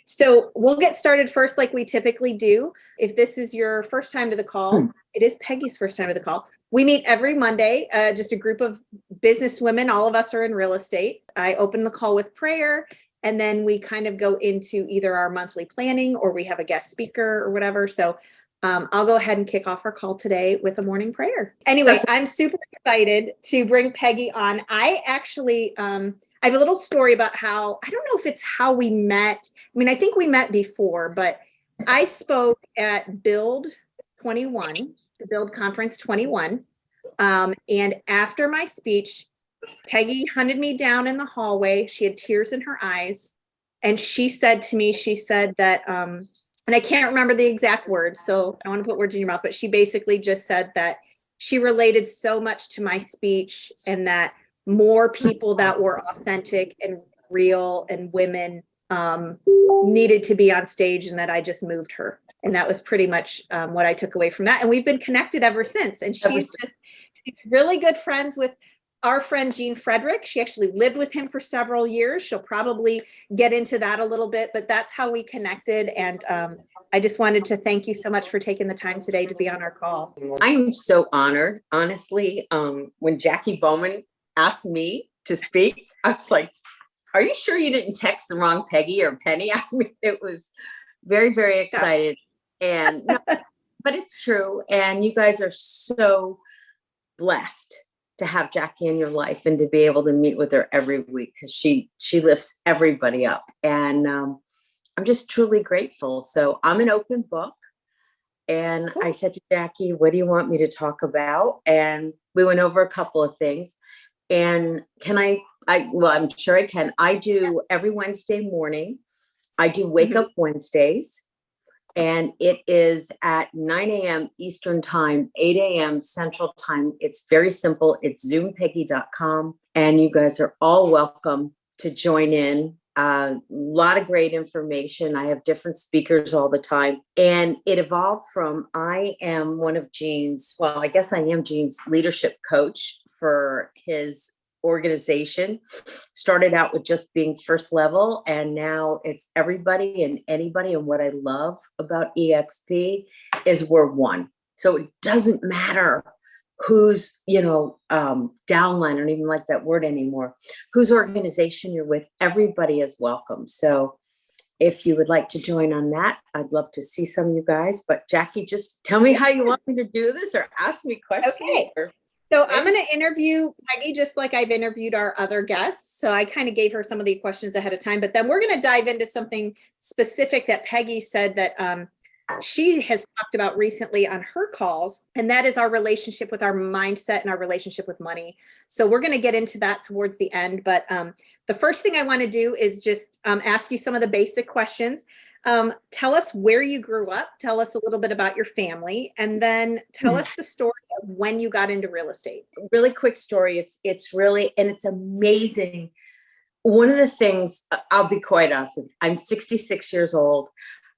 So we'll get started first like we typically do. If this is your first time to the call, it is Peggy's first time to the call. We meet every Monday, just a group of business women. All of us are in real estate. I open the call with prayer, and then we kind of go into either our monthly planning or we have a guest speaker or whatever. So I'll go ahead and kick off our call today with a morning prayer. Anyway, I'm super excited to bring Peggy on. I actually, I have a little story about how, I don't know if it's how we met. I mean, I think we met before, but I spoke at Build 21, the Build Conference 21. And after my speech, Peggy hunted me down in the hallway. She had tears in her eyes. And she said to me, she said that, and I can't remember the exact words, so I don't want to put words in your mouth, but she basically just said that she related so much to my speech and that more people that were authentic and real and women needed to be on stage, and that I just moved her. And that was pretty much what I took away from that. And we've been connected ever since. And she's really good friends with our friend Gene Fredericks. She actually lived with him for several years. She'll probably get into that a little bit, but that's how we connected. And I just wanted to thank you so much for taking the time today to be on our call. I'm so honored, honestly. When Jacqui Bowman asked me to speak, I was like, are you sure you didn't text the wrong Peggy or Penny? I mean, it was very, very excited. And no, but it's true. And you guys are so blessed to have Jacqui in your life and to be able to meet with her every week, because she lifts everybody up. And I'm just truly grateful. So I'm an open book. And cool. I said to Jacqui, what do you want me to talk about? And we went over a couple of things. And well, I'm sure I can. I do every Wednesday morning. I do Wake Up Wednesdays. And it is at 9 a.m. Eastern time, 8 a.m. Central time. It's very simple. It's zoompeggy.com. And you guys are all welcome to join in. A lot of great information. I have different speakers all the time. And it evolved from, I am one of Gene's, well, I guess I am Gene's leadership coach for his organization. Started out with just being first level, and now it's everybody and anybody. And what I love about EXP is we're one. So it doesn't matter who's, downline, I don't even like that word anymore, whose organization you're with, everybody is welcome. So if you would like to join on that, I'd love to see some of you guys. But Jacqui, just tell me how you want me to do this, or ask me questions. Okay. So I'm going to interview Peggy just like I've interviewed our other guests. So I kind of gave her some of the questions ahead of time, but then we're going to dive into something specific that Peggy said that she has talked about recently on her calls, and that is our relationship with our mindset and our relationship with money. So we're going to get into that towards the end. But the first thing I want to do is just ask you some of the basic questions. Tell us where you grew up. Tell us a little bit about your family, and then tell us the story of when you got into real estate. Really quick story. It's really, and it's amazing. One of the things, I'll be quite honest with you, I'm 66 years old.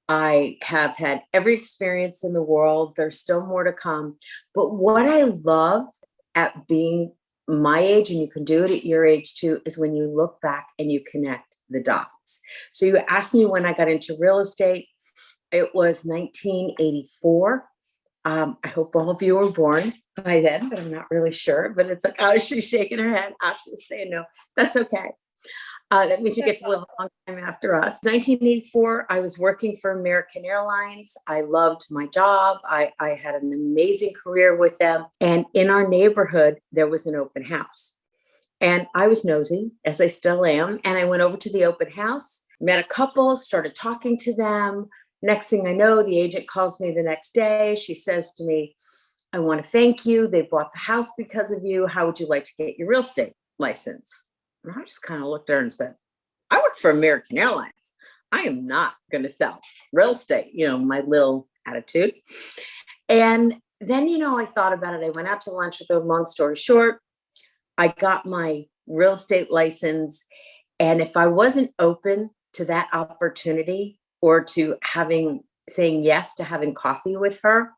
I have had every experience in the world. There's still more to come. But what I love at being my age, and you can do it at your age too, is when you look back and you connect the dots. So you asked me when I got into real estate. It was 1984. I hope all of you were born by then, but I'm not really sure. But it's like, oh, she's shaking her head. Ashley's saying no. That's okay. That means you get to live a long time after us. 1984, I was working for American Airlines. I loved my job. I had an amazing career with them. And in our neighborhood, there was an open house. And I was nosy, as I still am. And I went over to the open house, met a couple, started talking to them. Next thing I know, the agent calls me the next day. She says to me, I want to thank you. They bought the house because of you. How would you like to get your real estate license? And I just kind of looked at her and said, I work for American Airlines. I am not going to sell real estate, my little attitude. And then, I thought about it. I went out to lunch with her. Long story short, I got my real estate license. And if I wasn't open to that opportunity, or to saying yes to having coffee with her,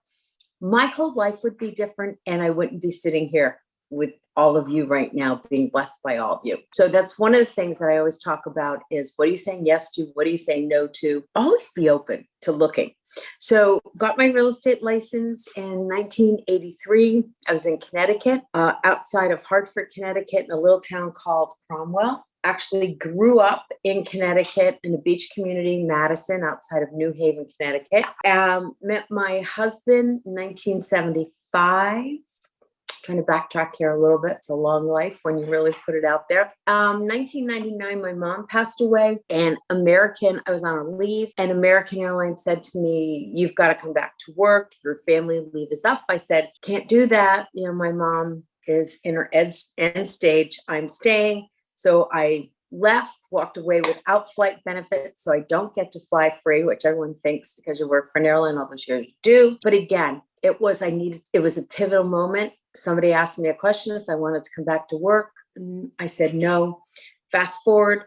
my whole life would be different. And I wouldn't be sitting here with all of you right now, being blessed by all of you. So that's one of the things that I always talk about is what are you saying yes to? What are you saying no to? Always be open to looking. So got my real estate license in 1983. I was in Connecticut, outside of Hartford, Connecticut, in a little town called Cromwell. Actually grew up in Connecticut in a beach community, Madison, outside of New Haven, Connecticut. Met my husband in 1975. Trying to backtrack here a little bit. It's a long life when you really put it out there. 1999, my mom passed away, and I was on a leave, and American Airlines said to me, you've got to come back to work. Your family leave is up. I said, can't do that. You know, my mom is in her end stage. I'm staying. So I left, walked away without flight benefits. So I don't get to fly free, which everyone thinks because you work for an airline all those years you do. But again, it was a pivotal moment. Somebody asked me a question if I wanted to come back to work. I said no. Fast forward,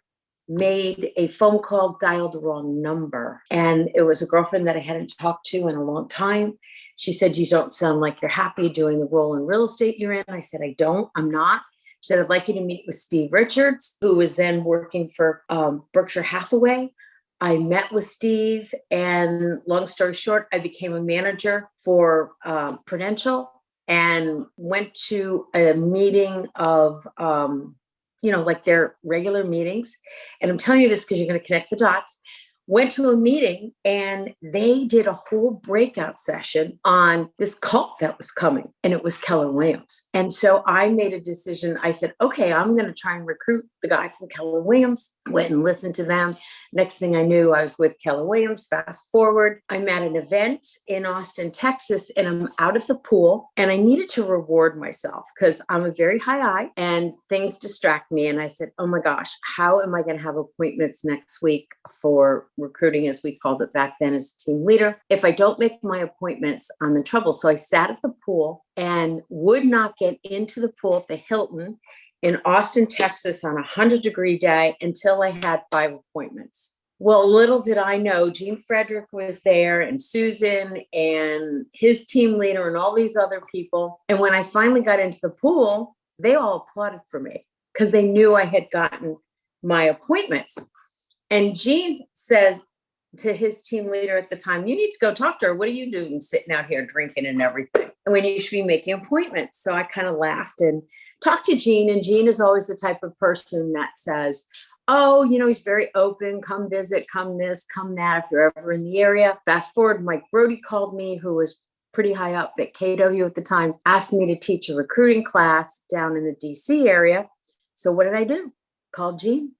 made a phone call, dialed the wrong number. And it was a girlfriend that I hadn't talked to in a long time. She said, you don't sound like you're happy doing the role in real estate you're in. I said, I'm not. She said, I'd like you to meet with Steve Richards, who was then working for Berkshire Hathaway. I met with Steve, and long story short, I became a manager for Prudential and went to a meeting of, like their regular meetings. And I'm telling you this because you're going to connect the dots. Went to a meeting, and they did a whole breakout session on this cult that was coming, and it was Keller Williams. And so I made a decision. I said, okay, I'm going to try and recruit the guy from Keller Williams. Went and listened to them. Next thing I knew, I was with Keller Williams. Fast forward, I'm at an event in Austin, Texas, and I'm out at the pool, and I needed to reward myself because I'm a very high I and things distract me. And I said, oh my gosh, how am I going to have appointments next week for recruiting, as we called it back then, as a team leader? If I don't make my appointments, I'm in trouble. So I sat at the pool and would not get into the pool at the Hilton in Austin, Texas on a 100-degree day until I had 5 appointments. Well, little did I know, Gene Fredericks was there, and Susan and his team leader and all these other people. And when I finally got into the pool, they all applauded for me because they knew I had gotten my appointments. And Gene says to his team leader at the time, you need to go talk to her. What are you doing sitting out here drinking and everything? And when you should be making appointments. So I kind of laughed and talked to Gene. And Gene is always the type of person that says, oh, he's very open. Come visit, come this, come that, if you're ever in the area. Fast forward, Mike Brody called me, who was pretty high up at KW at the time, asked me to teach a recruiting class down in the DC area. So what did I do? Called Gene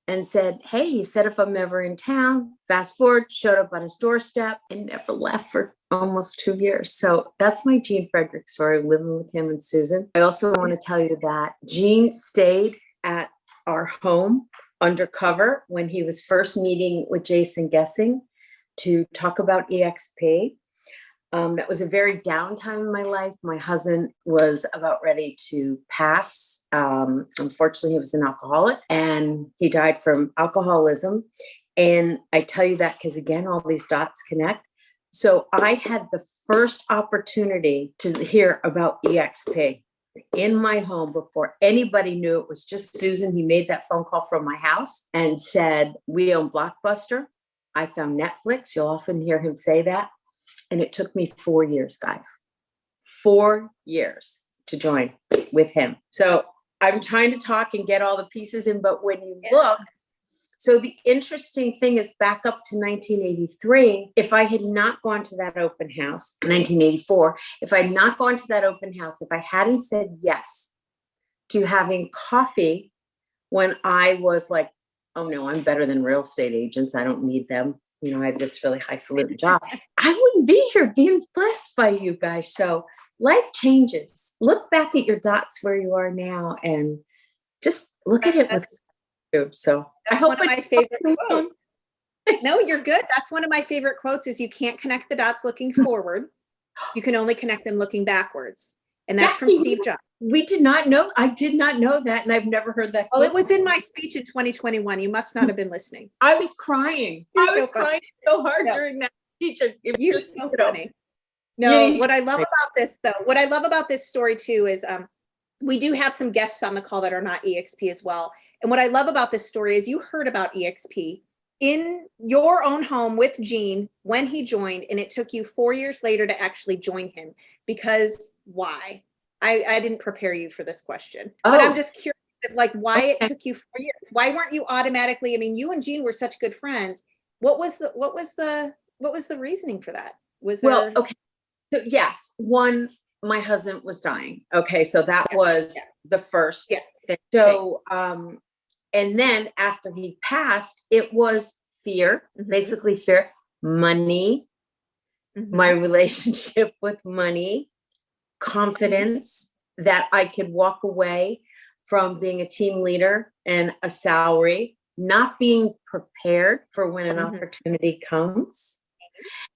and said, hey, he said if I'm ever in town. Fast forward, showed up on his doorstep and never left for almost 2 years. So that's my Gene Fredericks story, living with him and Susan. I also want to tell you that Gene stayed at our home undercover when he was first meeting with Jason Gessing to talk about EXP. That was a very down time in my life. My husband was about ready to pass. Unfortunately, he was an alcoholic and he died from alcoholism. And I tell you that because, again, all these dots connect. So I had the first opportunity to hear about EXP in my home before anybody knew. It was just Susan. He made that phone call from my house and said, we own Blockbuster. I found Netflix. You'll often hear him say that. And it took me 4 years, guys, 4 years to join with him. So I'm trying to talk and get all the pieces in, but when you look, so the interesting thing is back up to 1983, if I had not gone to that open house, 1984, if I had not gone to that open house, if I hadn't said yes to having coffee when I was like, oh no, I'm better than real estate agents. I don't need them. I have this really highfalutin job. I wouldn't be here being blessed by you guys. So life changes. Look back at your dots where you are now and just look at it with you. So I hope one of my favorite quotes. No, you're good. That's one of my favorite quotes is you can't connect the dots looking forward. You can only connect them looking backwards. And that's from Steve Jobs. We did not know. I did not know that. And I've never heard that. Well, it was in my speech in 2021. You must not have been listening. I was crying. I was crying so hard during that speech. You're just so funny. No, what I love about this, though, what I love about this story, too, is we do have some guests on the call that are not EXP as well. And what I love about this story is you heard about EXP in your own home with Gene when he joined, and it took you 4 years later to actually join him. Because why? I didn't prepare you for this question, but I'm just curious of like why it took you 4 years. Why weren't you automatically? I mean, you and Gene were such good friends. What was the reasoning for that? Was there? Well, okay. So yes, one, my husband was dying. Okay. So that was the first thing. So, and then after he passed, it was fear, basically fear, money, my relationship with money, confidence that I could walk away from being a team leader and a salary, not being prepared for when an opportunity comes.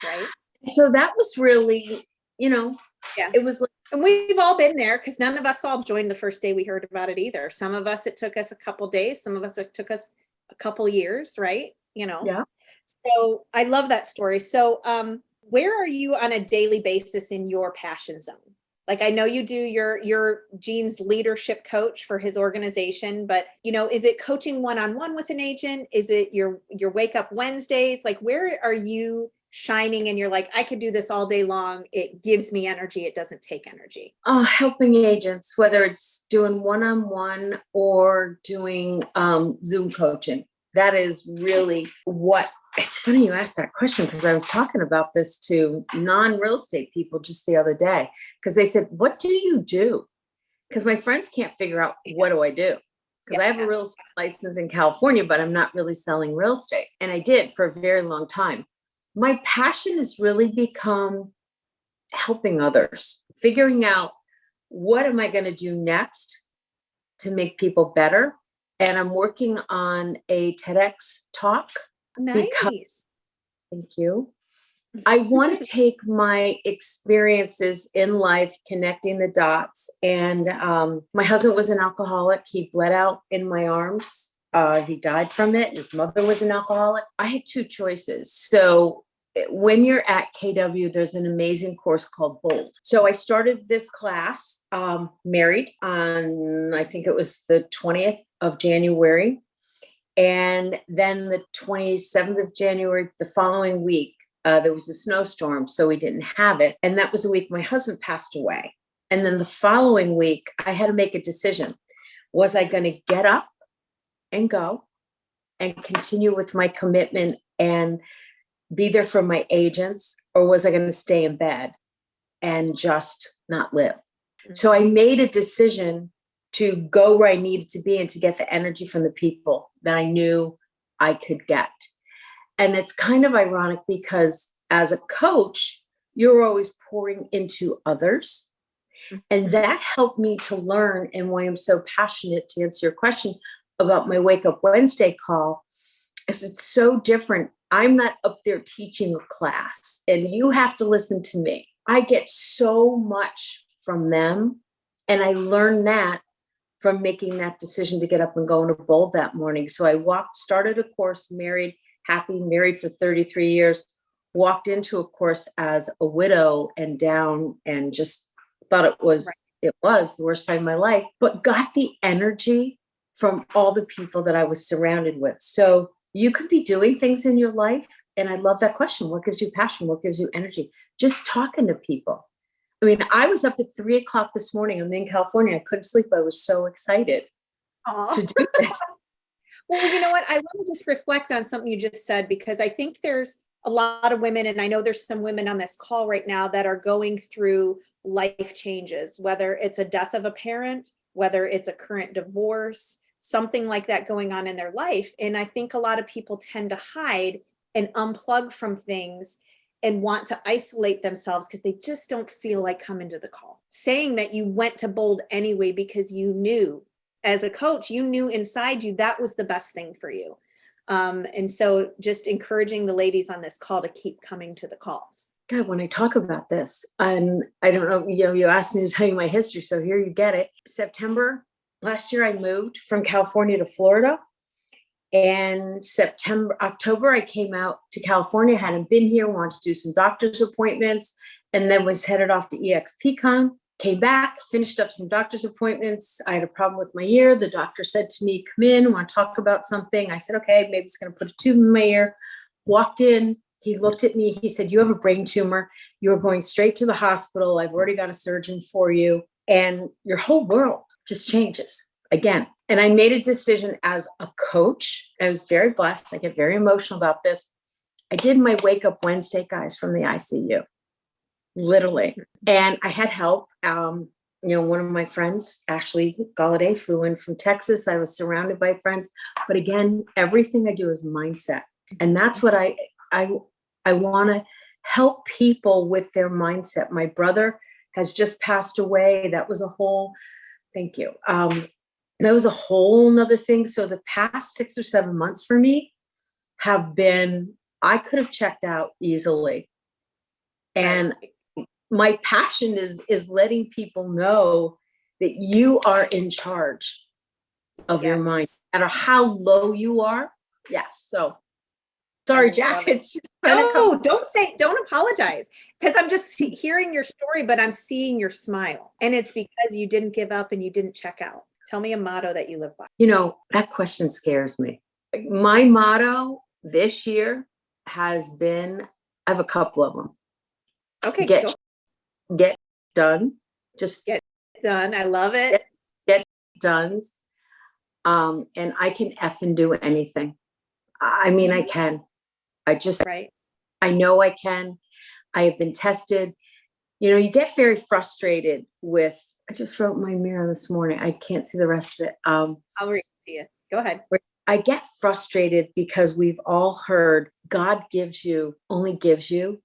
Right. So that was really, it was like, and we've all been there because none of us all joined the first day we heard about it either. Some of us, it took us a couple days. Some of us, it took us a couple years, right? Yeah. So I love that story. So where are you on a daily basis in your passion zone? Like, I know you do your Gene's leadership coach for his organization, but is it coaching one-on-one with an agent? Is it your wake up Wednesdays? Like, where are you shining and you're like, I could do this all day long. It gives me energy. It doesn't take energy. Helping agents, whether it's doing one-on-one or doing Zoom coaching. That is really what, it's funny you asked that question because I was talking about this to non-real estate people just the other day because they said, what do you do? Because my friends can't figure out what do I do? Because I have a real estate license in California, but I'm not really selling real estate. And I did for a very long time. My passion has really become helping others, figuring out what am I going to do next to make people better. And I'm working on a TEDx talk. Nice. Thank you. I want to take my experiences in life, connecting the dots. And my husband was an alcoholic. He bled out in my arms. He died from it. His mother was an alcoholic. I had two choices. So when you're at KW, there's an amazing course called Bold. So I started this class, married on, I think it was the 20th of January. And then the 27th of January, the following week, there was a snowstorm, so we didn't have it. And that was the week my husband passed away. And then the following week, I had to make a decision. Was I going to get up and go and continue with my commitment and be there for my agents, or was I going to stay in bed and just not live? So I made a decision to go where I needed to be and to get the energy from the people that I knew I could get. And it's kind of ironic because as a coach, you're always pouring into others. And that helped me to learn, and why I'm so passionate to answer your question about my Wake Up Wednesday call, is it's so different. I'm not up there teaching a class and you have to listen to me. I get so much from them. And I learned that from making that decision to get up and go into Bold that morning. So I started a course, married for 33 years, walked into a course as a widow and down and just thought it was the worst time of my life, but got the energy from all the people that I was surrounded with. So you could be doing things in your life. And I love that question. What gives you passion? What gives you energy? Just talking to people. I mean, I was up at 3:00 this morning. I'm in California. I couldn't sleep. I was so excited to do this. Well, you know what? I want to just reflect on something you just said, because I think there's a lot of women, and I know there's some women on this call right now that are going through life changes, whether it's a death of a parent, whether it's a current divorce, something like that going on in their life. And I think a lot of people tend to hide and unplug from things and want to isolate themselves because they just don't feel like coming to the call. Saying that you went to Bold anyway because you knew, as a coach, you knew inside you that was the best thing for you. And so just encouraging the ladies on this call to keep coming to the calls. God, when I talk about this, and I don't know, you asked me to tell you my history, so here you get it. September last year, I moved from California to Florida. And October, I came out to California, hadn't been here, wanted to do some doctor's appointments, and then was headed off to EXPCon, came back, finished up some doctor's appointments. I had a problem with my ear. The doctor said to me, come in, want to talk about something? I said, okay, maybe it's going to put a tube in my ear. Walked in. He looked at me. He said, you have a brain tumor. You're going straight to the hospital. I've already got a surgeon for you. And your whole world just changes again. And I made a decision as a coach. I was very blessed. I get very emotional about this. I did my Wake Up Wednesday, guys, from the ICU, literally. And I had help. One of my friends, Ashley Galladay, flew in from Texas. I was surrounded by friends. But again, everything I do is mindset. And that's what I want to help people with their mindset. My brother has just passed away. That was a whole, thank you. That was a whole nother thing. So the past 6 or 7 months for me have been, I could have checked out easily. And my passion is letting people know that you are in charge of your mind, no matter how low you are. Yes. So sorry, Jack. It's just no, don't apologize, because I'm just hearing your story, but I'm seeing your smile, and it's because you didn't give up and you didn't check out. Tell me a motto that you live by. That question scares me. My motto this year has been, I have a couple of them. Okay. Get done. Just get done. I love it. Get done. And I can effing do anything. I mean, I can. I know I can. I have been tested. You get very frustrated with, I just wrote my mirror this morning. I can't see the rest of it. I'll read it to you. Go ahead. I get frustrated because we've all heard God only gives you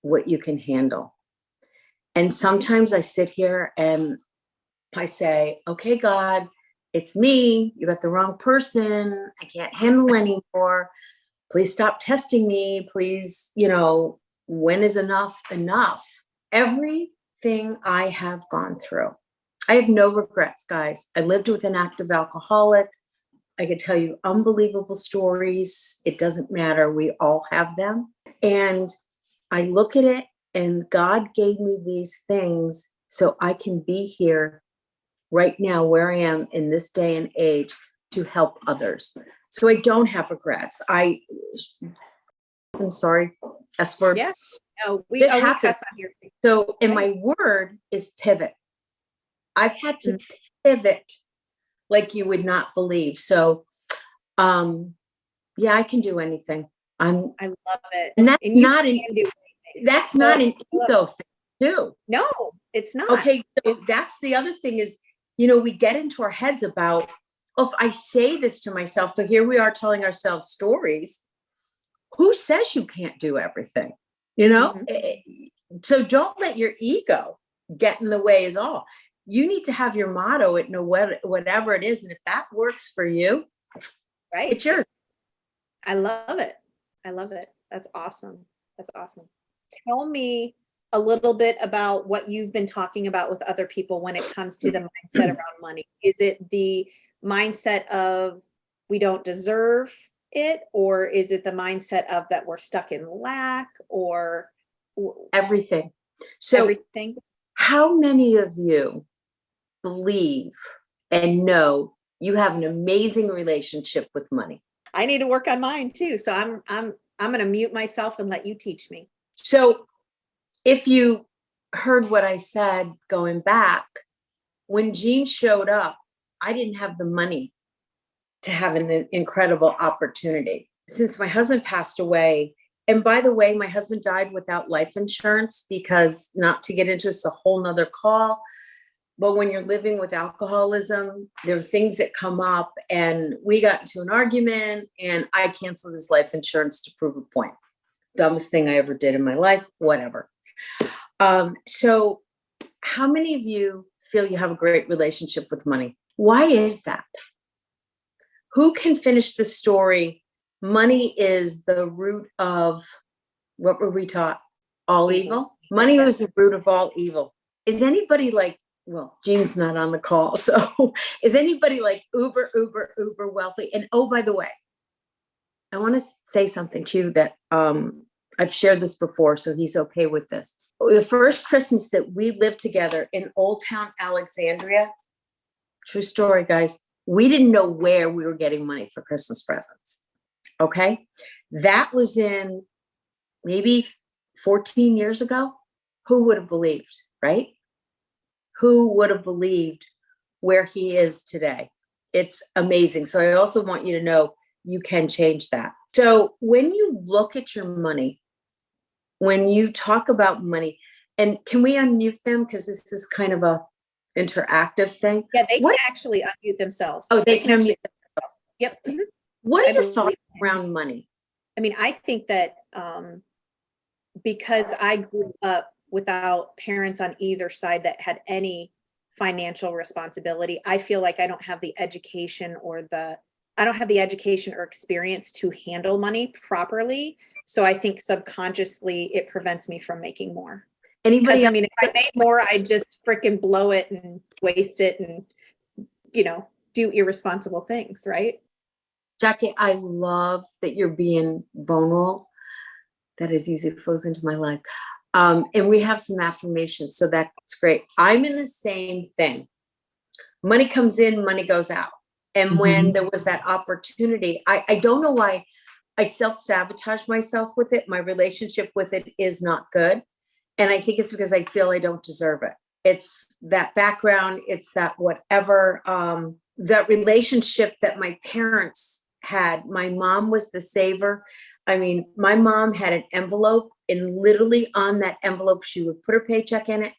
what you can handle. And sometimes I sit here and I say, okay, God, it's me. You got the wrong person. I can't handle anymore. Please stop testing me. Please, when is enough enough? Everything I have gone through, I have no regrets, guys. I lived with an active alcoholic. I could tell you unbelievable stories. It doesn't matter. We all have them. And I look at it, and God gave me these things so I can be here right now where I am in this day and age to help others. So I don't have regrets. I'm sorry, S word. Yeah. No, we cuss on here. So, and my word is pivot. I've had to pivot like you would not believe. So, I can do anything. I love it. And that's not an ego thing too. No, it's not. Okay. So that's the other thing is, we get into our heads about, if I say this to myself, but here we are telling ourselves stories. Who says you can't do everything? So don't let your ego get in the way is all. You need to have your motto at whatever it is. And if that works for you, right, it's yours. I love it. That's awesome. Tell me a little bit about what you've been talking about with other people when it comes to the mindset around money. Is it the mindset of we don't deserve it, or is it the mindset of that we're stuck in lack, or everything? So everything. How many of you believe and know you have an amazing relationship with money? I need to work on mine too. So I'm going to mute myself and let you teach me. So if you heard what I said going back, when Gene showed up, I didn't have the money to have an incredible opportunity. Since my husband passed away, and by the way, my husband died without life insurance because, not to get into it's a whole nother call, but when you're living with alcoholism, there are things that come up, and we got into an argument and I canceled his life insurance to prove a point. Dumbest thing I ever did in my life, whatever. So how many of you feel you have a great relationship with money? Why is that? Who can finish the story? Money is the root of, what were we taught? All evil? Money was the root of all evil. Is anybody Gene's not on the call. So is anybody uber wealthy? And oh, by the way, I want to say something too that I've shared this before, so he's okay with this. the first Christmas that we lived together in Old Town Alexandria, true story, guys, we didn't know where we were getting money for Christmas presents. Okay. That was in maybe 14 years ago. Who would have believed, right? Who would have believed where he is today? It's amazing. So I also want you to know you can change that. So when you look at your money, when you talk about money, and can we unmute them? Because this is kind of a interactive thing. Yeah, they can actually unmute themselves. Oh, they can unmute themselves. Yep. Mhm. What are I your believe- thoughts around money? I mean, I think that because I grew up without parents on either side that had any financial responsibility, I feel like I don't have the education or experience to handle money properly. So I think subconsciously it prevents me from making more. Anybody? I mean, if I made more, I'd just freaking blow it and waste it and, do irresponsible things, right? Jacqui, I love that you're being vulnerable. That is easy, it flows into my life. And we have some affirmations, so that's great. I'm in the same thing. Money comes in, money goes out. And when there was that opportunity, I don't know why I self-sabotage myself with it. My relationship with it is not good. And I think it's because I feel I don't deserve it. It's that background, it's that whatever, that relationship that my parents had. My mom was the saver. I mean, my mom had an envelope, and literally on that envelope, she would put her paycheck in it.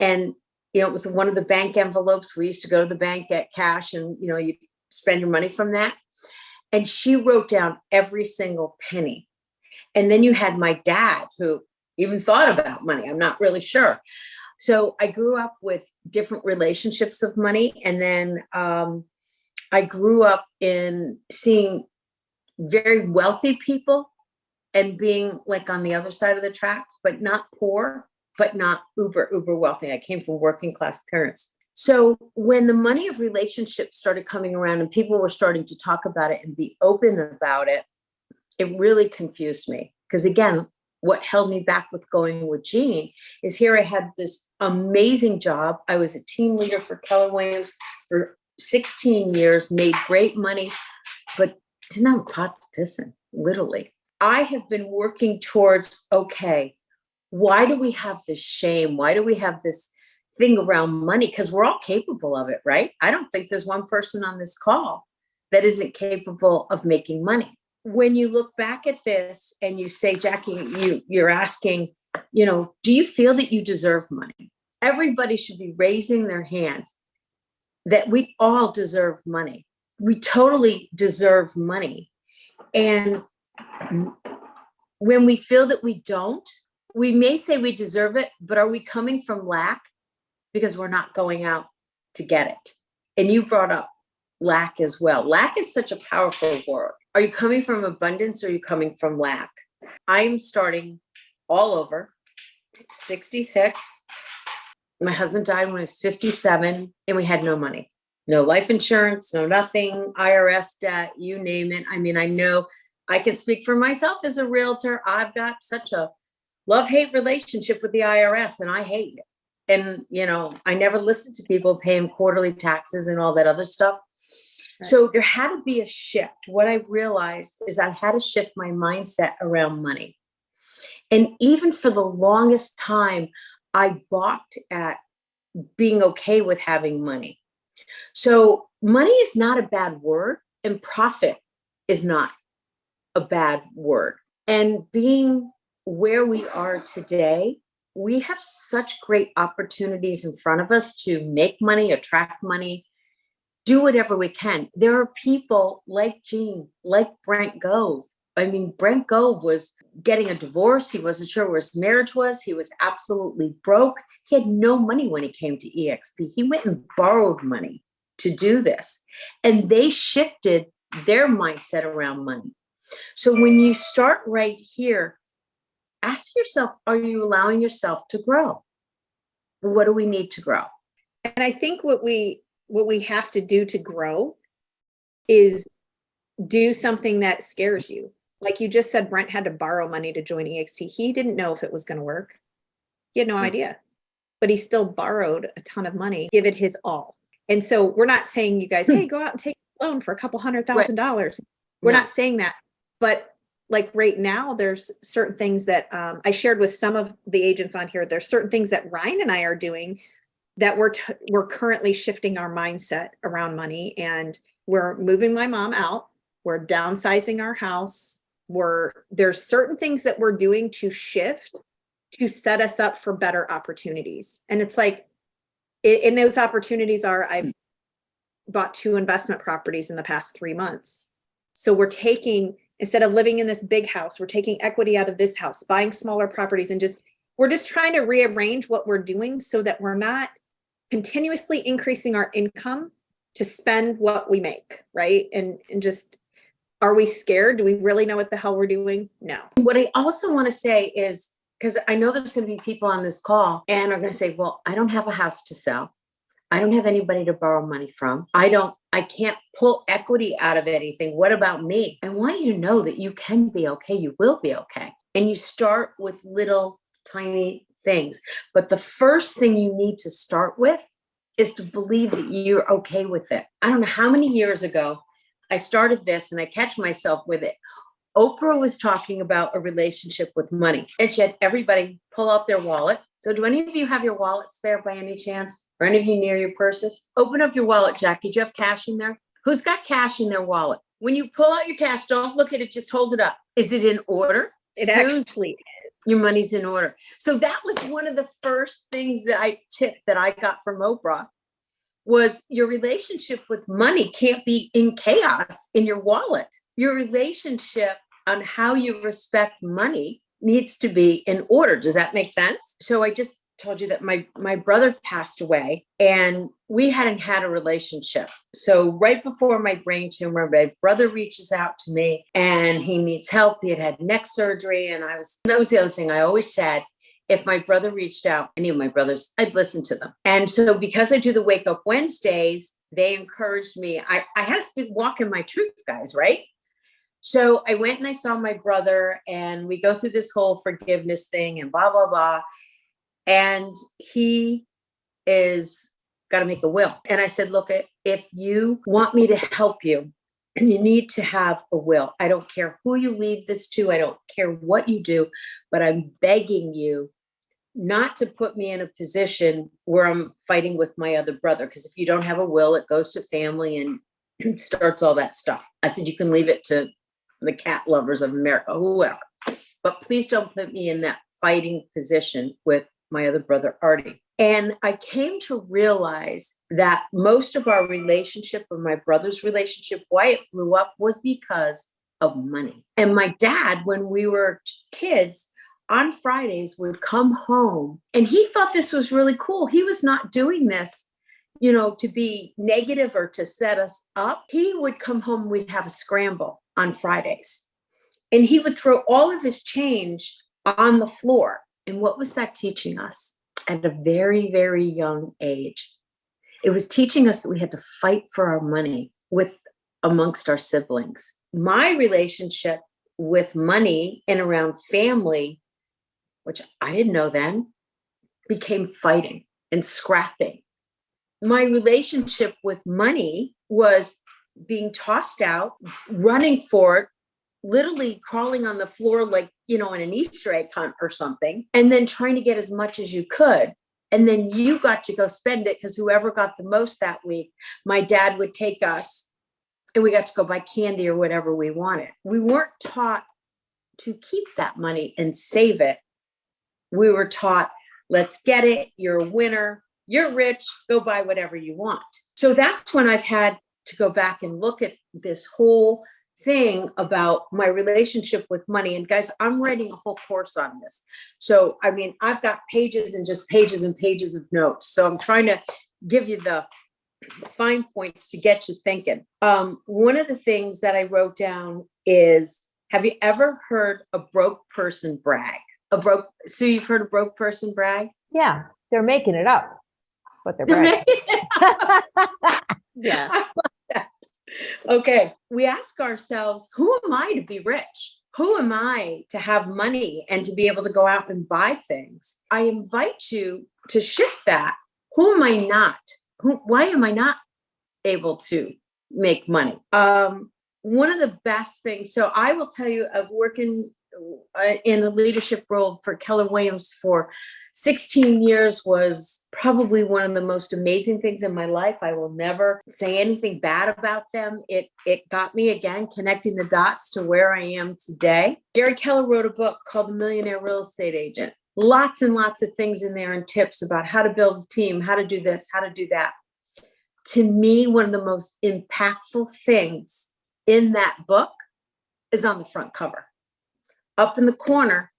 And, it was one of the bank envelopes. We used to go to the bank, get cash, and, you spend your money from that. And she wrote down every single penny. And then you had my dad, who even thought about money. I'm not really sure. So I grew up with different relationships of money. And then I grew up in seeing very wealthy people and being like on the other side of the tracks, but not poor, but not uber wealthy. I came from working class parents. So when the money of relationships started coming around and people were starting to talk about it and be open about it, it really confused me. Because again, what held me back with going with Gene is here I had this amazing job. I was a team leader for Keller Williams for 16 years, made great money, but didn't have a pot to piss in, literally. I have been working towards, okay, why do we have this shame? Why do we have this thing around money? Because we're all capable of it, right? I don't think there's one person on this call that isn't capable of making money. When you look back at this and you say, Jacqui, you're asking, do you feel that you deserve money? Everybody should be raising their hands that we all deserve money. We totally deserve money. And when we feel that we don't, we may say we deserve it, but are we coming from lack? Because we're not going out to get it. And you brought up lack as well. Lack is such a powerful word. Are you coming from abundance or are you coming from lack? I'm starting all over, 66. My husband died when I was 57 and we had no money. No life insurance, no nothing, IRS debt, you name it. I mean, I know I can speak for myself as a realtor. I've got such a love-hate relationship with the IRS and I hate it. And, I never listened to people paying quarterly taxes and all that other stuff. Right. So there had to be a shift. What I realized is I had to shift my mindset around money. And even for the longest time, I balked at being okay with having money. So money is not a bad word and profit is not a bad word. And being where we are today, we have such great opportunities in front of us to make money, attract money, do whatever we can. There are people like Gene, like Brent Gove. I mean, Brent Gove was getting a divorce. He wasn't sure where his marriage was. He was absolutely broke. He had no money when he came to EXP. He went and borrowed money to do this. And they shifted their mindset around money. So when you start right here, ask yourself, are you allowing yourself to grow? What do we need to grow? And I think what we have to do to grow is do something that scares you. Like you just said, Brent had to borrow money to join EXP. He didn't know if it was going to work. He had no idea, but he still borrowed a ton of money, give it his all. And so we're not saying you guys, hey, go out and take a loan for a couple $100,000. We're No. not saying that. But like right now, there's certain things that I shared with some of the agents on here. There's certain things that Ryan and I are doing that we're currently shifting our mindset around money, and we're moving my mom out. We're downsizing our house. There's certain things that we're doing to shift to set us up for better opportunities. And it's like, and those opportunities are, I've bought 2 investment properties in the past 3 months. So we're taking, instead of living in this big house, we're taking equity out of this house, buying smaller properties, and we're just trying to rearrange what we're doing so that we're not continuously increasing our income to spend what we make, right? And just, are we scared? Do we really know what the hell we're doing? No. What I also want to say is, because I know there's going to be people on this call and are going to say, well, I don't have a house to sell. I don't have anybody to borrow money from. I can't pull equity out of anything. What about me? I want you to know that you can be okay. You will be okay. And you start with little tiny things. But the first thing you need to start with is to believe that you're okay with it. I don't know how many years ago I started this, and I catch myself with it. Oprah was talking about a relationship with money, and she had everybody pull out their wallet. So do any of you have your wallets there by any chance? Or any of you near your purses? Open up your wallet, Jackie. Do you have cash in there? Who's got cash in their wallet? When you pull out your cash, don't look at it, just hold it up. Is it in order? It actually is. Your money's in order. So that was one of the first things that I got from Oprah, was your relationship with money can't be in chaos in your wallet. Your relationship on how you respect money needs to be in order. Does that make sense? So I just told you that my brother passed away, and we hadn't had a relationship. So right before my brain tumor, my brother reaches out to me and he needs help. He had neck surgery. And that was the other thing I always said. If my brother reached out, any of my brothers, I'd listen to them. And so because I do the Wake Up Wednesdays, they encouraged me. I had to walk in my truth, guys, right? So I went and I saw my brother, and we go through this whole forgiveness thing and blah, blah, blah. And he is got to make a will. And I said, look, if you want me to help you, you need to have a will. I don't care who you leave this to. I don't care what you do, but I'm begging you not to put me in a position where I'm fighting with my other brother. Because if you don't have a will, it goes to family and starts all that stuff. I said, you can leave it to the cat lovers of America, whoever, but please don't put me in that fighting position with my other brother, Artie. And I came to realize that most of our relationship, or my brother's relationship, why it blew up, was because of money. And my dad, when we were kids, on Fridays would come home, and he thought this was really cool. He was not doing this, to be negative or to set us up. He would come home, we'd have a scramble on Fridays, and he would throw all of his change on the floor. And what was that teaching us at a very, very young age? It was teaching us that we had to fight for our money amongst our siblings. My relationship with money and around family, which I didn't know then, became fighting and scrapping. My relationship with money was being tossed out, running for it, literally crawling on the floor like, in an Easter egg hunt or something, and then trying to get as much as you could. And then you got to go spend it, because whoever got the most that week, my dad would take us, and we got to go buy candy or whatever we wanted. We weren't taught to keep that money and save it. We were taught, let's get it. You're a winner. You're rich. Go buy whatever you want. So that's when I've had to go back and look at this whole thing about my relationship with money. And guys, I'm writing a whole course on this. So, I've got pages and just pages and pages of notes. So I'm trying to give you the fine points to get you thinking. One of the things that I wrote down is, have you ever heard a broke person brag? Sue, you've heard a broke person brag? Yeah, they're making it up, but they're bragging. Yeah. I love that. Okay. We ask ourselves, who am I to be rich? who am I to have money and to be able to go out and buy things? I invite you to shift that. Who am I not? Why am I not able to make money? One of the best things, so I will tell you, of working in a leadership role for Keller Williams for 16 years was probably one of the most amazing things in my life. I will never say anything bad about them. It got me, again, connecting the dots to where I am today. Gary Keller wrote a book called The Millionaire Real Estate Agent. Lots and lots of things in there and tips about how to build a team, how to do this, how to do that. To me, one of the most impactful things in that book is on the front cover. Up in the corner,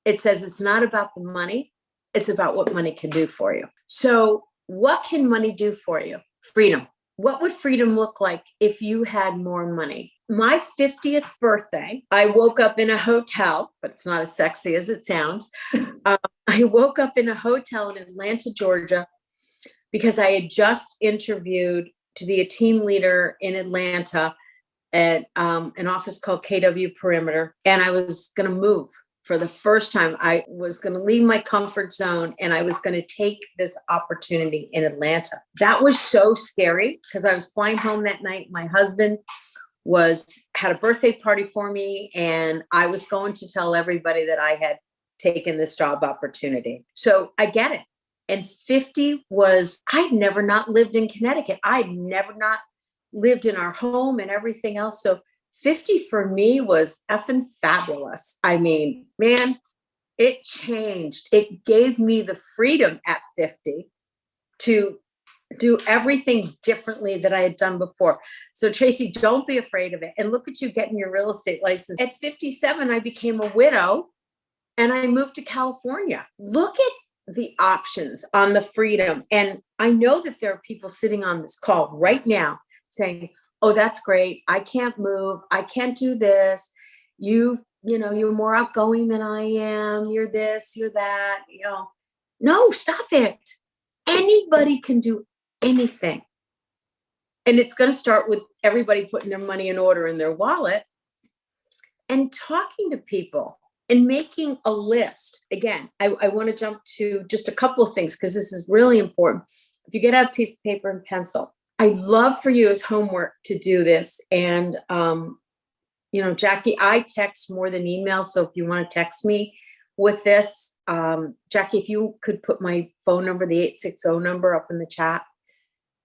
it says it's not about the money. It's about what money can do for you. So what can money do for you? Freedom. What would freedom look like if you had more money? My 50th birthday, I woke up in a hotel, but it's not as sexy as it sounds. I woke up in a hotel in Atlanta, Georgia, because I had just interviewed to be a team leader in Atlanta at an office called KW Perimeter. And I was going to move for the first time. I was going to leave my comfort zone and I was going to take this opportunity in Atlanta. That was so scary because I was flying home that night. My husband had a birthday party for me and I was going to tell everybody that I had taken this job opportunity. So I get it. And 50 was, I'd never not lived in Connecticut. I'd never not lived in our home and everything else. So 50 for me was effing fabulous. I mean, man, it changed. It gave me the freedom at 50 to do everything differently that I had done before. So Tracy, don't be afraid of it. And look at you getting your real estate license. At 57, I became a widow and I moved to California. Look at the options on the freedom. And I know that there are people sitting on this call right now saying, oh, that's great. I can't move. I can't do this. You're more outgoing than I am. You're this, you're that, No, stop it. Anybody can do anything. And it's going to start with everybody putting their money in order in their wallet and talking to people and making a list. Again, I want to jump to just a couple of things because this is really important. If you get out a piece of paper and pencil, I'd love for you as homework to do this. And, Jacqui, I text more than email. So if you want to text me with this, Jacqui, if you could put my phone number, the 860 number up in the chat,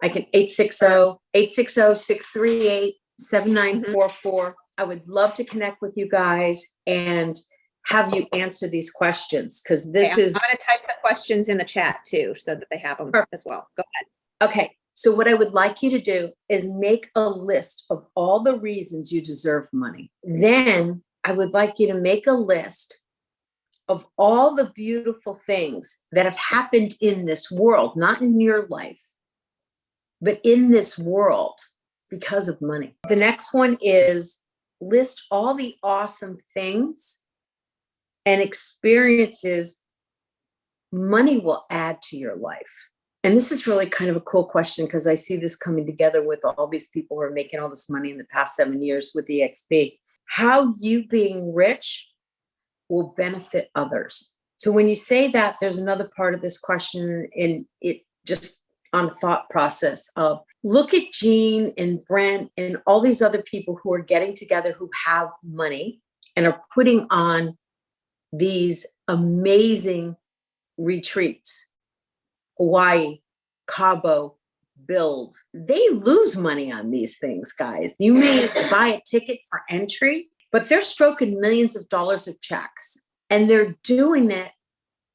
I can 860-638-7944. I would love to connect with you guys and have you answer these questions because I'm going to type the questions in the chat too, so that they have them as well. Go ahead. Okay. So what I would like you to do is make a list of all the reasons you deserve money. Then I would like you to make a list of all the beautiful things that have happened in this world, not in your life, but in this world because of money. The next one is list all the awesome things and experiences money will add to your life. And this is really kind of a cool question because I see this coming together with all these people who are making all this money in the past 7 years with EXP. How you being rich will benefit others. So when you say that, there's another part of this question in it just on the thought process of look at Gene and Brent and all these other people who are getting together who have money and are putting on these amazing retreats. Hawaii, Cabo, Build. They lose money on these things, guys. You may buy a ticket for entry, but they're stroking millions of dollars of checks. And they're doing it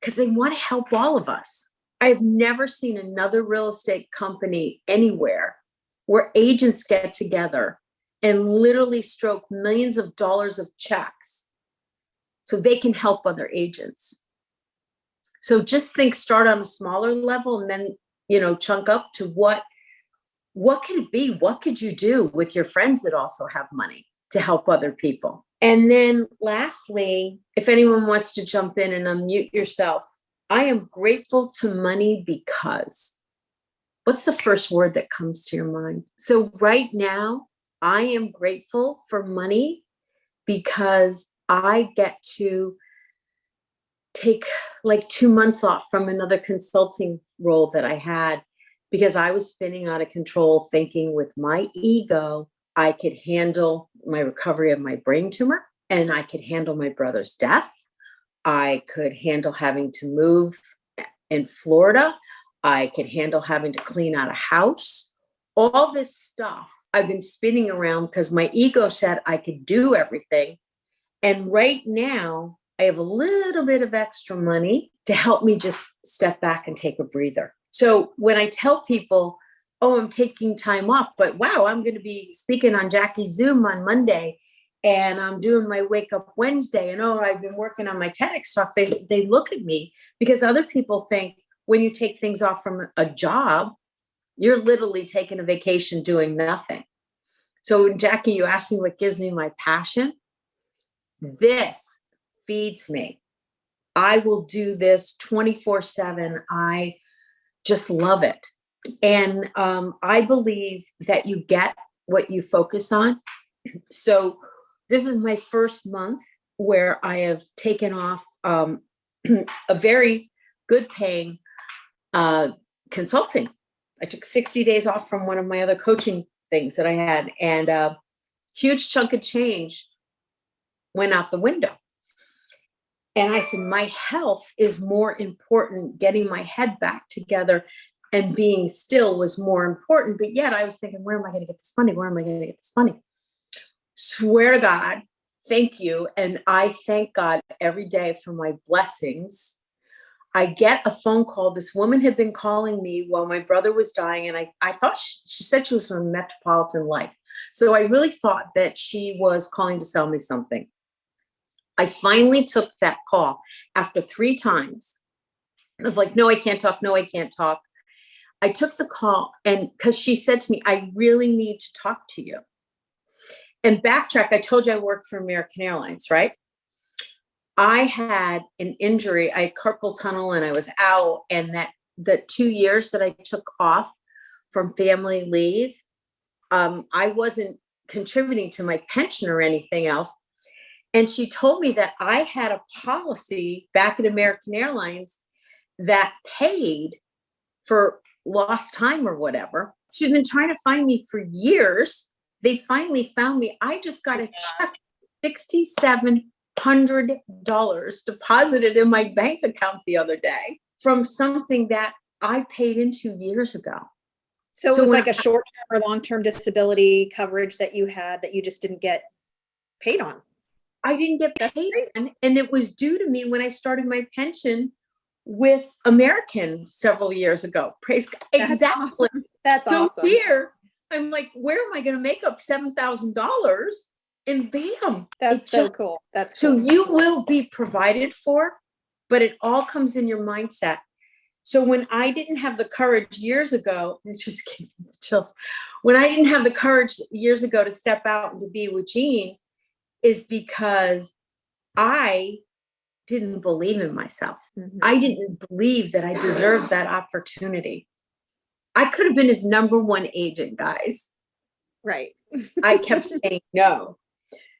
because they want to help all of us. I've never seen another real estate company anywhere where agents get together and literally stroke millions of dollars of checks so they can help other agents. So just start on a smaller level and then, chunk up to what could it be? What could you do with your friends that also have money to help other people? And then lastly, if anyone wants to jump in and unmute yourself, I am grateful to money because what's the first word that comes to your mind? So right now, I am grateful for money because I get to take like 2 months off from another consulting role that I had because I was spinning out of control, thinking with my ego, I could handle my recovery of my brain tumor and I could handle my brother's death. I could handle having to move in Florida. I could handle having to clean out a house. All this stuff I've been spinning around because my ego said I could do everything. And right now, I have a little bit of extra money to help me just step back and take a breather. So when I tell people, oh, I'm taking time off, but wow, I'm going to be speaking on Jacqui's Zoom on Monday, and I'm doing my Wake Up Wednesday, and oh, I've been working on my TEDx talk, they look at me because other people think when you take things off from a job, you're literally taking a vacation doing nothing. So Jacqui, you asked me what gives me my passion. This feeds me. I will do this 24/7. I just love it. And I believe that you get what you focus on. So this is my first month where I have taken off a very good paying consulting. I took 60 days off from one of my other coaching things that I had, and a huge chunk of change went out the window. And I said, my health is more important. Getting my head back together and being still was more important. But yet I was thinking, where am I going to get this money? Where am I going to get this money? Swear to God, thank you. And I thank God every day for my blessings. I get a phone call. This woman had been calling me while my brother was dying. And I thought she said she was from Metropolitan Life. So I really thought that she was calling to sell me something. I finally took that call after 3 times. I was like, no, I can't talk. No, I can't talk. I took the call, and because she said to me, I really need to talk to you. And backtrack, I told you I worked for American Airlines, right? I had an injury. I had carpal tunnel and I was out. And the 2 years that I took off from family leave, I wasn't contributing to my pension or anything else. And she told me that I had a policy back at American Airlines that paid for lost time or whatever. She'd been trying to find me for years. They finally found me. I just got a check, $6,700 deposited in my bank account the other day from something that I paid into years ago. So it was like a short-term or long-term disability coverage that you had that you just didn't get paid on. I didn't get paid on, and it was due to me when I started my pension with American several years ago. Praise God. Exactly. Awesome. That's awesome. So here, I'm like, where am I going to make up $7,000? And bam. That's so cool. That's cool. So cool. you will be provided for, but it all comes in your mindset. So when I didn't have the courage years ago, it's just giving me chills. When I didn't have the courage years ago to step out and to be with Gene, is because I didn't believe in myself. Mm-hmm. I didn't believe that I deserved that opportunity. I could have been his number 1 agent, guys. Right. I kept saying no.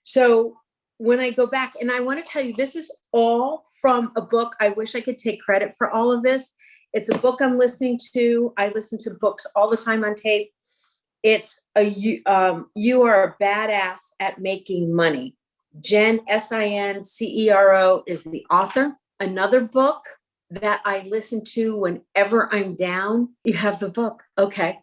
So when I go back, and I want to tell you, this is all from a book. I wish I could take credit for all of this. It's a book I'm listening to. I listen to books all the time on tape. It's You Are a Badass at Making Money. Jen, Sincero, is the author. Another book that I listen to whenever I'm down. You have the book. Okay.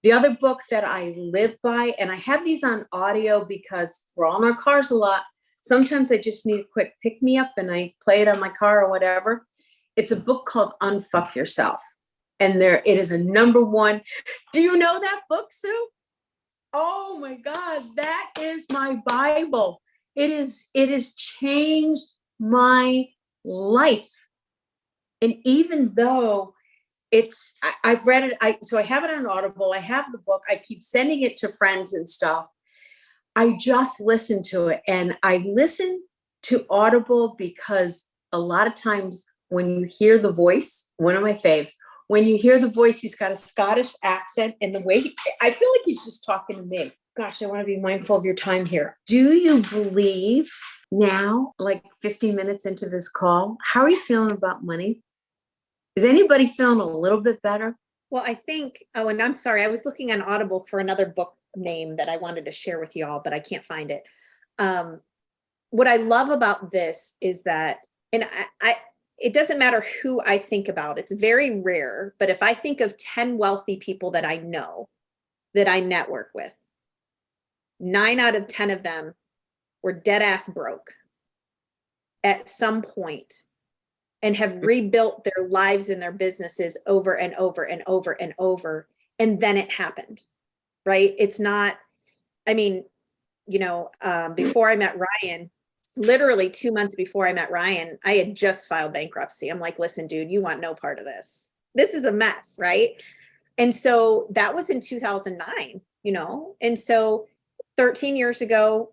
The other book that I live by, and I have these on audio because we're all in our cars a lot. Sometimes I just need a quick pick me up and I play it on my car or whatever. It's a book called Unfuck Yourself. And it is a number 1. Do you know that book, Sue? Oh my God, that is my Bible. It has changed my life. And even though I've read it, so I have it on Audible, I have the book, I keep sending it to friends and stuff. I just listen to it. And I listen to Audible because a lot of times when you hear the voice, one of my faves, when you hear the voice, he's got a Scottish accent, and the way I feel like he's just talking to me. Gosh, I want to be mindful of your time here. Do you believe now, like 50 minutes into this call, how are you feeling about money? Is anybody feeling a little bit better? Well, I think, oh, and I'm sorry, I was looking on Audible for another book name that I wanted to share with y'all, but I can't find it. What I love about this is that, and it doesn't matter who I think about, it's very rare, but if I think of 10 wealthy people that I know, that I network with, 9 out of 10 of them were dead ass broke at some point and have rebuilt their lives and their businesses over and over and over and over. And then it happened, right? It's not, I mean, before I met Ryan, literally 2 months before I met Ryan, I had just filed bankruptcy. I'm like, listen, dude, you want no part of this. This is a mess, right? And so that was in 2009, and so 13 years ago,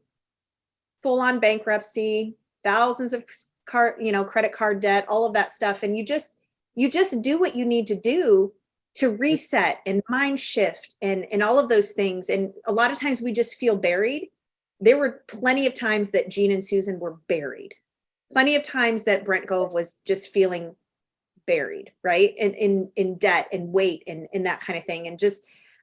full on bankruptcy, thousands of credit card debt, all of that stuff. And you just do what you need to do to reset and mind shift and all of those things. And a lot of times we just feel buried. There were plenty of times that Gene and Susan were buried. Plenty of times that Brent Gove was just feeling buried, right? In debt and weight and that kind of thing. And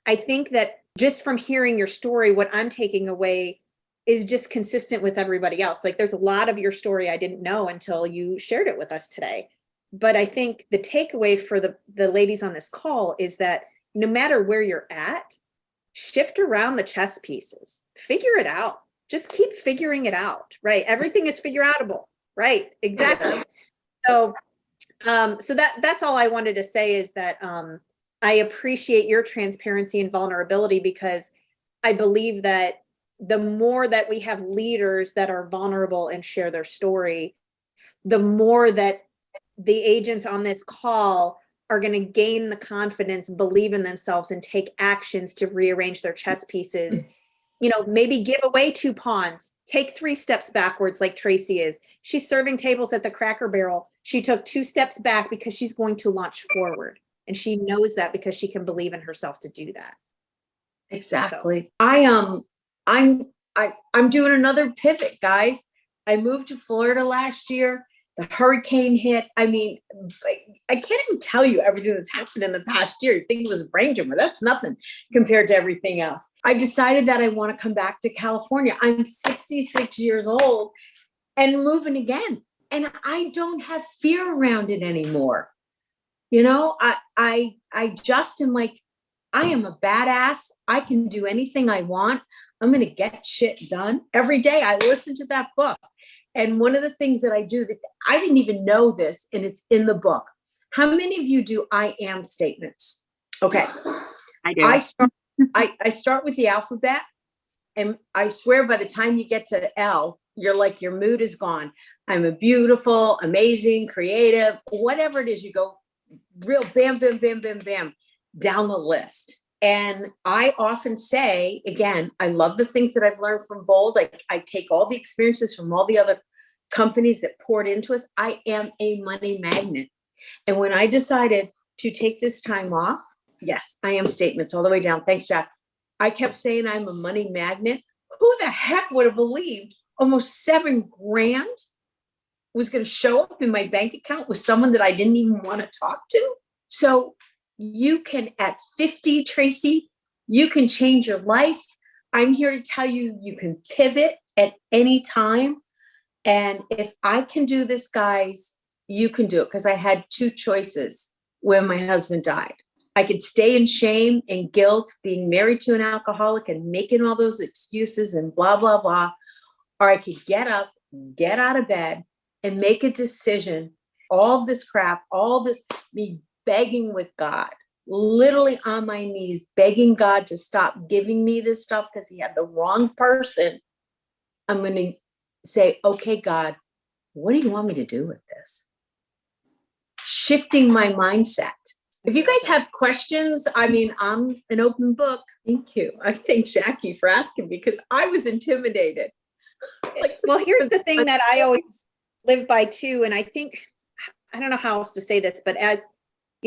I think that just from hearing your story, what I'm taking away is just consistent with everybody else. Like there's a lot of your story I didn't know until you shared it with us today. But I think the takeaway for the ladies on this call is that no matter where you're at, shift around the chess pieces, figure it out. Just keep figuring it out, right? Everything is figure outable, right? Exactly. So that's all I wanted to say is that I appreciate your transparency and vulnerability, because I believe that the more that we have leaders that are vulnerable and share their story, the more that the agents on this call are going to gain the confidence, believe in themselves, and take actions to rearrange their chess pieces. Maybe give away 2 pawns, take 3 steps backwards like Tracy is. She's serving tables at the Cracker Barrel. She took 2 steps back because she's going to launch forward. And she knows that because she can believe in herself to do that. Exactly. So. I'm doing another pivot, guys. I moved to Florida last year. The hurricane hit. I mean, I can't even tell you everything that's happened in the past year. You think it was a brain tumor. That's nothing compared to everything else. I decided that I want to come back to California. I'm 66 years old and moving again. And I don't have fear around it anymore. I just am like, I am a badass. I can do anything I want. I'm going to get shit done. Every day I listen to that book. And one of the things that I do that I didn't even know this, and it's in the book. How many of you do I am statements? Okay. I do. I start with the alphabet, and I swear by the time you get to L, you're like, your mood is gone. I'm a beautiful, amazing, creative, whatever it is, you go real bam, bam, bam, bam, bam down the list. And I often say, again, I love the things that I've learned from Bold. I take all the experiences from all the other companies that poured into us. I am a money magnet. And when I decided to take this time off, yes, I am statements all the way down. Thanks, Jack. I kept saying I'm a money magnet. Who the heck would have believed almost $7 grand was going to show up in my bank account with someone that I didn't even want to talk to? So you can, at 50, Tracy, you can change your life. I'm here to tell you, you can pivot at any time. And if I can do this, guys, you can do it. Because I had 2 choices when my husband died. I could stay in shame and guilt, being married to an alcoholic and making all those excuses and blah, blah, blah. Or I could get up, get out of bed and make a decision. All this crap, all this, me begging with God, literally on my knees, begging God to stop giving me this stuff because he had the wrong person. I'm going to say, okay, God, what do you want me to do with this? Shifting my mindset. If you guys have questions, I mean, I'm an open book. Thank you. I thank Jacqui for asking because I was intimidated. Well, here's the thing that I always live by too. And I think, I don't know how else to say this, but as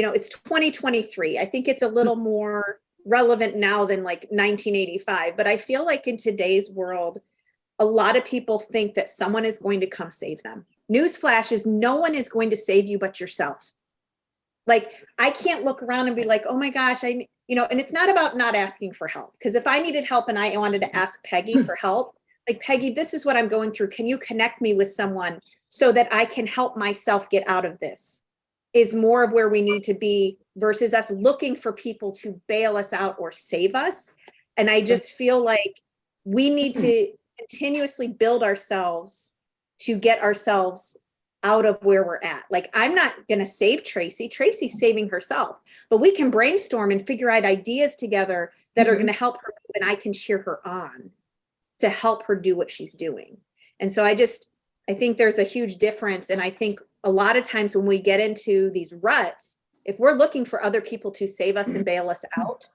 it's 2023. I think it's a little more relevant now than like 1985. But I feel like in today's world, a lot of people think that someone is going to come save them. Newsflash is no one is going to save you but yourself. Like, I can't look around and be like, oh my gosh, and it's not about not asking for help. Because if I needed help and I wanted to ask Peggy for help, like, Peggy, this is what I'm going through. Can you connect me with someone so that I can help myself get out of this? Is more of where we need to be versus us looking for people to bail us out or save us. And I just feel like we need to continuously build ourselves to get ourselves out of where we're at. Like, I'm not going to save Tracy. Tracy's saving herself, but we can brainstorm and figure out ideas together that are going to help her, and I can cheer her on to help her do what she's doing. And so I think there's a huge difference. And I think a lot of times when we get into these ruts, if we're looking for other people to save us and bail us out,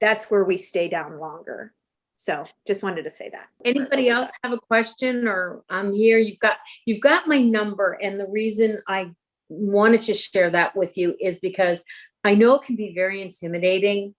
that's where we stay down longer. So just wanted to say that. Anybody else have a question? Or I'm here. You've got my number. And the reason I wanted to share that with you is because I know it can be very intimidating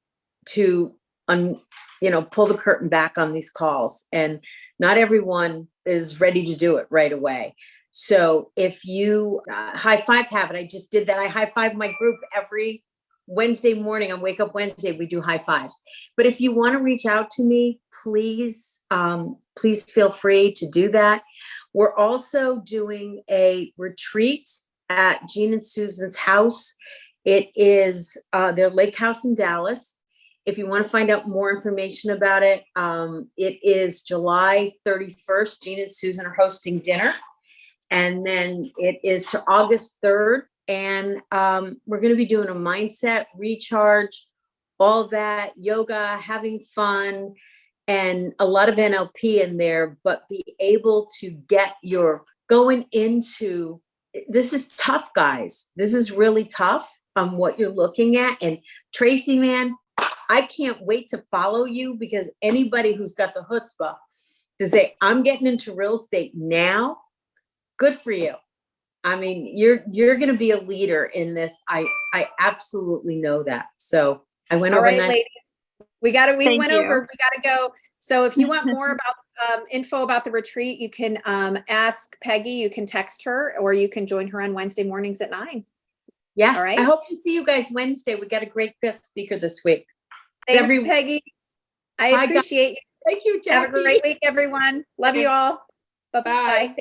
to, pull the curtain back on these calls, and not everyone is ready to do it right away. So if you high five habit, I just did that. I high five my group every Wednesday morning. On Wake Up Wednesday, we do high fives. But if you want to reach out to me, please feel free to do that. We're also doing a retreat at Gene and Susan's house. It is their lake house in Dallas. If you want to find out more information about it, it is July 31st. Gene and Susan are hosting dinner. And then it is to August 3rd. And we're going to be doing a mindset recharge, all of that, yoga, having fun, and a lot of NLP in there, but be able to get going into, this is tough, guys. This is really tough on what you're looking at. And Tracy, man, I can't wait to follow you, because anybody who's got the chutzpah to say, I'm getting into real estate now, good for you. I mean, you're going to be a leader in this. I absolutely know that. So I went over. All right, ladies, we went over, we got to go. So if you want more about info about the retreat, you can ask Peggy, you can text her, or you can join her on Wednesday mornings at 9. Yes. All right. I hope to see you guys Wednesday. We got a great guest speaker this week. Thanks, Peggy. I appreciate you. Thank you, Jacqui. Have a great week, everyone. Love you all. Bye-bye. Bye.